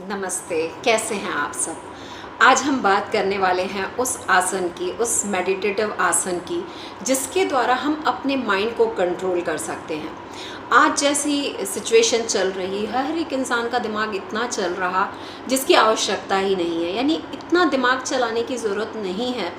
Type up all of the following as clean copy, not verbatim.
नमस्ते, कैसे हैं आप सब। आज हम बात करने वाले हैं उस आसन की, उस मेडिटेटिव आसन की जिसके द्वारा हम अपने माइंड को कंट्रोल कर सकते हैं। आज जैसी सिचुएशन चल रही है, हर एक इंसान का दिमाग इतना चल रहा जिसकी आवश्यकता ही नहीं है, यानी इतना दिमाग चलाने की ज़रूरत नहीं है,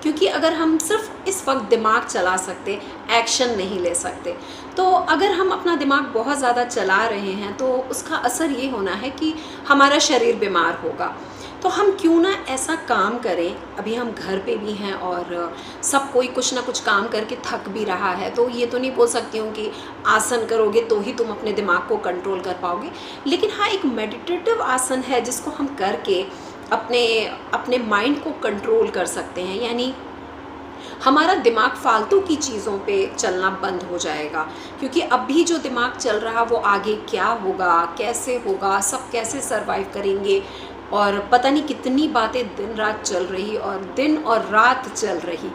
क्योंकि अगर हम सिर्फ इस वक्त दिमाग चला सकते, एक्शन नहीं ले सकते, तो अगर हम अपना दिमाग बहुत ज़्यादा चला रहे हैं तो उसका असर ये होना है कि हमारा शरीर बीमार होगा। तो हम क्यों ना ऐसा काम करें। अभी हम घर पे भी हैं और सब कोई कुछ ना कुछ काम करके थक भी रहा है, तो ये तो नहीं बोल सकती हूँ कि आसन करोगे तो ही तुम अपने दिमाग को कंट्रोल कर पाओगे, लेकिन हाँ, एक मेडिटेटिव आसन है जिसको हम करके अपने अपने माइंड को कंट्रोल कर सकते हैं। यानी हमारा दिमाग फालतू की चीज़ों पे चलना बंद हो जाएगा, क्योंकि अभी जो दिमाग चल रहा वो आगे क्या होगा, कैसे होगा, सब कैसे सरवाइव करेंगे, और पता नहीं कितनी बातें दिन रात चल रही और दिन और रात चल रही।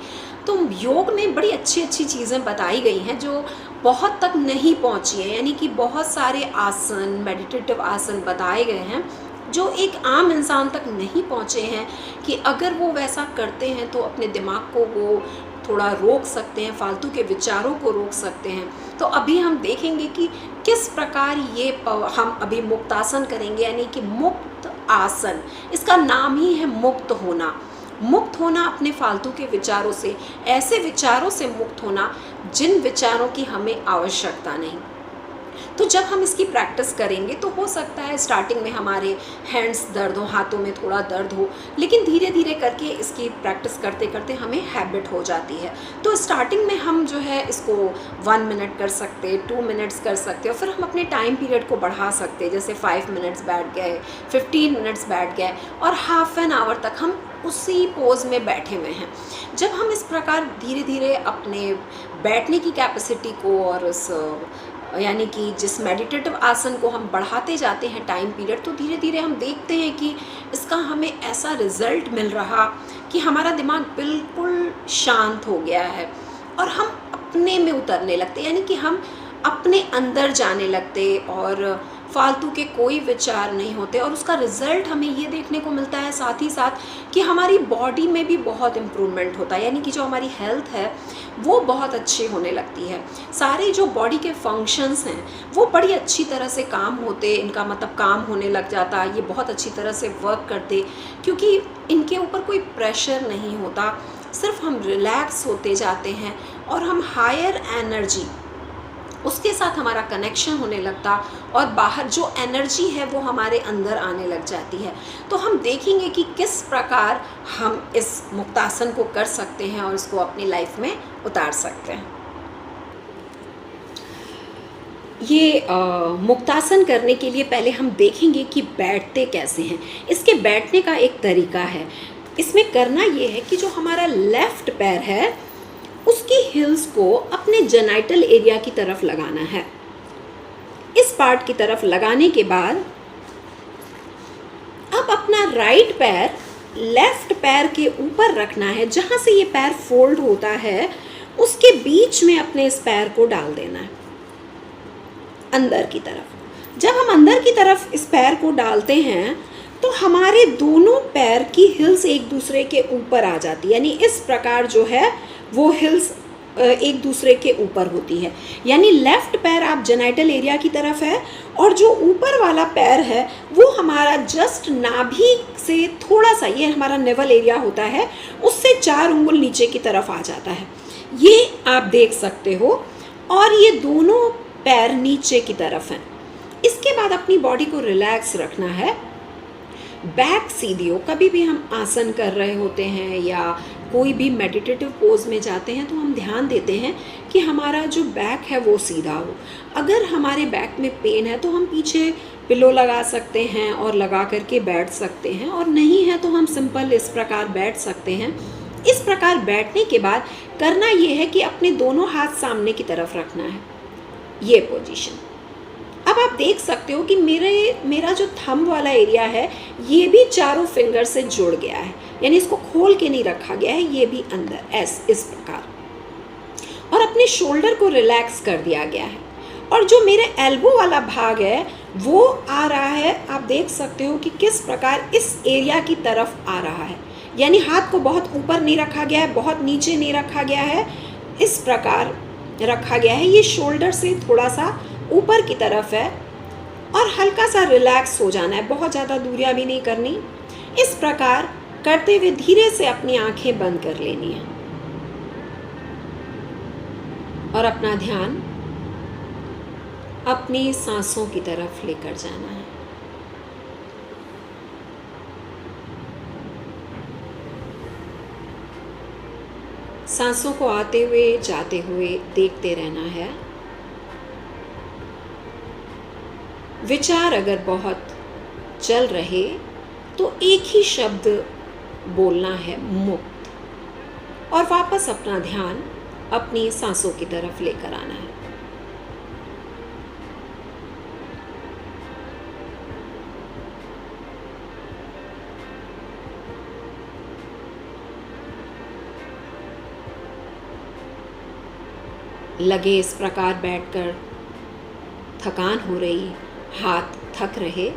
तो योग में बड़ी अच्छी अच्छी चीज़ें बताई गई हैं जो बहुत तक नहीं पहुंची हैं, यानी कि बहुत सारे आसन, मेडिटेटिव आसन बताए गए हैं जो एक आम इंसान तक नहीं पहुँचे हैं, कि अगर वो वैसा करते हैं तो अपने दिमाग को वो थोड़ा रोक सकते हैं, फालतू के विचारों को रोक सकते हैं। तो अभी हम देखेंगे कि किस प्रकार ये हम अभी मुक्तासन करेंगे, यानी कि मुक्त आसन। इसका नाम ही है मुक्त होना। मुक्त होना अपने फालतू के विचारों से, ऐसे विचारों से मुक्त होना जिन विचारों की हमें आवश्यकता नहीं। तो जब हम इसकी प्रैक्टिस करेंगे तो हो सकता है स्टार्टिंग में हमारे हैंड्स दर्द हो, हाथों में थोड़ा दर्द हो, लेकिन धीरे धीरे करके इसकी प्रैक्टिस करते करते हमें हैबिट हो जाती है। तो स्टार्टिंग में हम जो है इसको 1 मिनट कर सकते, 2 मिनट्स कर सकते, और फिर हम अपने टाइम पीरियड को बढ़ा सकते, जैसे 5 मिनट्स बैठ गए, 15 मिनट्स बैठ गए, और हाफ एन आवर तक हम उसी पोज में बैठे हुए हैं। जब हम इस प्रकार धीरे धीरे अपने बैठने की कैपेसिटी को और उस यानी कि जिस मेडिटेटिव आसन को हम बढ़ाते जाते हैं टाइम पीरियड, तो धीरे धीरे हम देखते हैं कि इसका हमें ऐसा रिज़ल्ट मिल रहा कि हमारा दिमाग बिल्कुल शांत हो गया है और हम अपने में उतरने लगते, यानी कि हम अपने अंदर जाने लगते और फालतू के कोई विचार नहीं होते। और उसका रिज़ल्ट हमें ये देखने को मिलता है साथ ही साथ कि हमारी बॉडी में भी बहुत इम्प्रूवमेंट होता है, यानी कि जो हमारी हेल्थ है वो बहुत अच्छी होने लगती है। सारे जो बॉडी के फंक्शंस हैं वो बड़ी अच्छी तरह से काम होते, इनका मतलब काम होने लग जाता, ये बहुत अच्छी तरह से वर्क करते, क्योंकि इनके ऊपर कोई प्रेशर नहीं होता। सिर्फ हम रिलैक्स होते जाते हैं और हम हायर एनर्जी, उसके साथ हमारा कनेक्शन होने लगता, और बाहर जो एनर्जी है वो हमारे अंदर आने लग जाती है। तो हम देखेंगे कि किस प्रकार हम इस मुक्तासन को कर सकते हैं और इसको अपनी लाइफ में उतार सकते हैं। ये मुक्तासन करने के लिए पहले हम देखेंगे कि बैठते कैसे हैं। इसके बैठने का एक तरीका है। इसमें करना ये है कि जो हमारा लेफ़्ट पैर है उसकी हिल्स को अपने जेनाइटल एरिया की तरफ लगाना है। इस पार्ट की तरफ लगाने के बाद अब अपना राइट पैर लेफ्ट पैर के ऊपर रखना है। जहाँ से ये पैर फोल्ड होता है उसके बीच में अपने इस पैर को डाल देना है अंदर की तरफ। जब हम अंदर की तरफ इस पैर को डालते हैं तो हमारे दोनों पैर की हिल्स एक दूसरे के ऊपर आ जाती है, यानी इस प्रकार जो है वो हिल्स एक दूसरे के ऊपर होती है। यानी लेफ़्ट पैर आप जेनाइटल एरिया की तरफ है और जो ऊपर वाला पैर है वो हमारा जस्ट नाभि से थोड़ा सा, ये हमारा नेवल एरिया होता है, उससे 4 उंगल नीचे की तरफ आ जाता है। ये आप देख सकते हो, और ये दोनों पैर नीचे की तरफ हैं। इसके बाद अपनी बॉडी को रिलैक्स रखना है। बैक सीधी हो। कभी भी हम आसन कर रहे होते हैं या कोई भी मेडिटेटिव पोज में जाते हैं तो हम ध्यान देते हैं कि हमारा जो बैक है वो सीधा हो। अगर हमारे बैक में पेन है तो हम पीछे पिलो लगा सकते हैं और लगा करके बैठ सकते हैं, और नहीं है तो हम सिंपल इस प्रकार बैठ सकते हैं। इस प्रकार बैठने के बाद करना ये है कि अपने दोनों हाथ सामने की तरफ रखना है, ये पोजीशन। अब आप देख सकते हो कि मेरा जो थंब वाला एरिया है ये भी चारों फिंगर से जुड़ गया है, यानी इसको खोल के नहीं रखा गया है, ये भी अंदर इस प्रकार। और अपने शोल्डर को रिलैक्स कर दिया गया है। और जो मेरे एल्बो वाला भाग है वो आ रहा है, आप देख सकते हो कि किस प्रकार इस एरिया की तरफ आ रहा है। यानी हाथ को बहुत ऊपर नहीं रखा गया है, बहुत नीचे नहीं रखा गया है, इस प्रकार रखा गया है। ये शोल्डर से थोड़ा सा ऊपर की तरफ है और हल्का सा रिलैक्स हो जाना है, बहुत ज़्यादा दूरियां भी नहीं करनी। इस प्रकार करते हुए धीरे से अपनी आंखें बंद कर लेनी है और अपना ध्यान अपनी सांसों की तरफ लेकर जाना है। सांसों को आते हुए जाते हुए देखते रहना है। विचार अगर बहुत चल रहे तो एक ही शब्द बोलना है, मुक्त, और वापस अपना ध्यान अपनी सांसों की तरफ लेकर आना है। लगे इस प्रकार बैठकर थकान हो रही, हाथ थक रहे,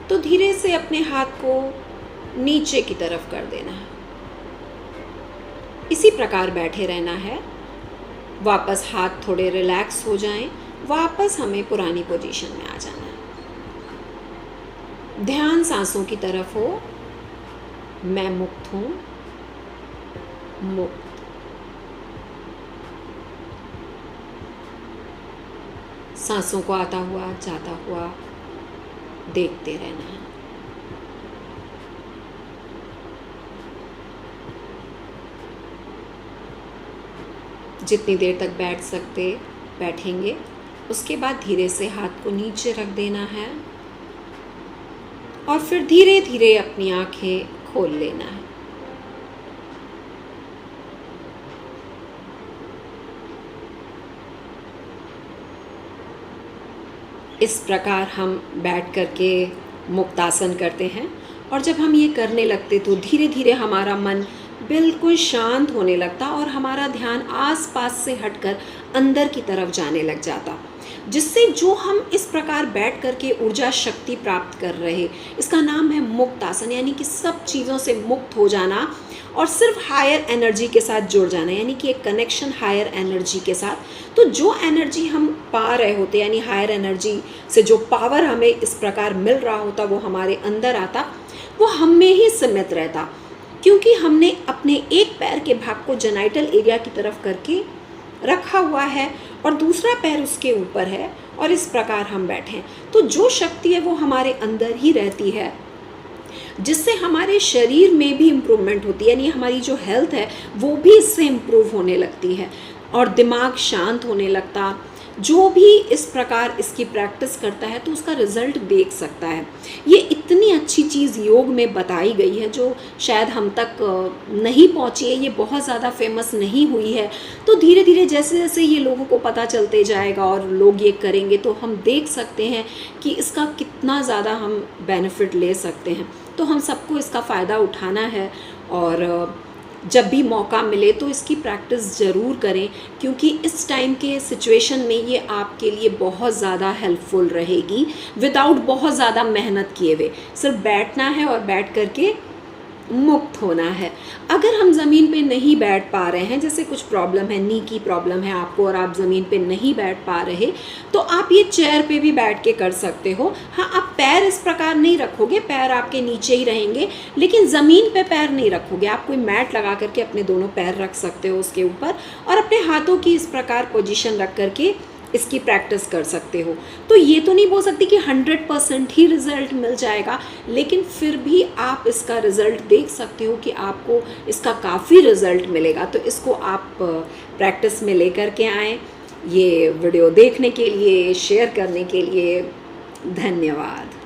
तो धीरे से अपने हाथ को नीचे की तरफ कर देना है। इसी प्रकार बैठे रहना है। वापस हाथ थोड़े रिलैक्स हो जाएं, वापस हमें पुरानी पोजीशन में आ जाना है। ध्यान सांसों की तरफ हो। मैं मुक्त हूँ, मुक्त। सांसों को आता हुआ जाता हुआ देखते रहना है। जितनी देर तक बैठ सकते बैठेंगे, उसके बाद धीरे से हाथ को नीचे रख देना है और फिर धीरे धीरे अपनी आंखें खोल लेना है। इस प्रकार हम बैठ करके मुक्तासन करते हैं और जब हम ये करने लगते तो धीरे धीरे हमारा मन बिल्कुल शांत होने लगता और हमारा ध्यान आसपास से हटकर अंदर की तरफ जाने लग जाता, जिससे जो हम इस प्रकार बैठ करके ऊर्जा शक्ति प्राप्त कर रहे, इसका नाम है मुक्त आसन। यानी कि सब चीज़ों से मुक्त हो जाना और सिर्फ हायर एनर्जी के साथ जुड़ जाना, यानी कि एक कनेक्शन हायर एनर्जी के साथ। तो जो एनर्जी हम पा रहे होते, यानी हायर एनर्जी से जो पावर हमें इस प्रकार मिल रहा होता, वो हमारे अंदर आता, वो हम में ही सीमित रहता, क्योंकि हमने अपने एक पैर के भाग को जेनाइटल एरिया की तरफ करके रखा हुआ है और दूसरा पैर उसके ऊपर है और इस प्रकार हम बैठे हैं। तो जो शक्ति है वो हमारे अंदर ही रहती है, जिससे हमारे शरीर में भी इम्प्रूवमेंट होती है, यानी हमारी जो हेल्थ है वो भी इससे इम्प्रूव होने लगती है और दिमाग शांत होने लगता। जो भी इस प्रकार इसकी प्रैक्टिस करता है तो उसका रिजल्ट देख सकता है। ये इतनी अच्छी चीज़ योग में बताई गई है जो शायद हम तक नहीं पहुंची है, ये बहुत ज़्यादा फेमस नहीं हुई है। तो धीरे धीरे जैसे जैसे ये लोगों को पता चलते जाएगा और लोग ये करेंगे तो हम देख सकते हैं कि इसका कितना ज़्यादा हम बेनिफिट ले सकते हैं। तो हम सबको इसका फ़ायदा उठाना है और जब भी मौका मिले तो इसकी प्रैक्टिस ज़रूर करें, क्योंकि इस टाइम के सिचुएशन में ये आपके लिए बहुत ज़्यादा हेल्पफुल रहेगी, विदाउट बहुत ज़्यादा मेहनत किए हुए। सिर्फ बैठना है और बैठ करके मुक्त होना है। अगर हम ज़मीन पे नहीं बैठ पा रहे हैं, जैसे कुछ प्रॉब्लम है, नी की प्रॉब्लम है आपको और आप ज़मीन पे नहीं बैठ पा रहे, तो आप ये चेयर पे भी बैठ के कर सकते हो। हाँ, आप पैर इस प्रकार नहीं रखोगे, पैर आपके नीचे ही रहेंगे, लेकिन ज़मीन पे पैर नहीं रखोगे। आप कोई मैट लगा करके अपने दोनों पैर रख सकते हो उसके ऊपर और अपने हाथों की इस प्रकार पोजीशन रख करके इसकी प्रैक्टिस कर सकते हो। तो ये तो नहीं बोल सकती कि 100% ही रिज़ल्ट मिल जाएगा, लेकिन फिर भी आप इसका रिज़ल्ट देख सकते हो कि आपको इसका काफ़ी रिज़ल्ट मिलेगा। तो इसको आप प्रैक्टिस में लेकर के आएँ। ये वीडियो देखने के लिए, शेयर करने के लिए धन्यवाद।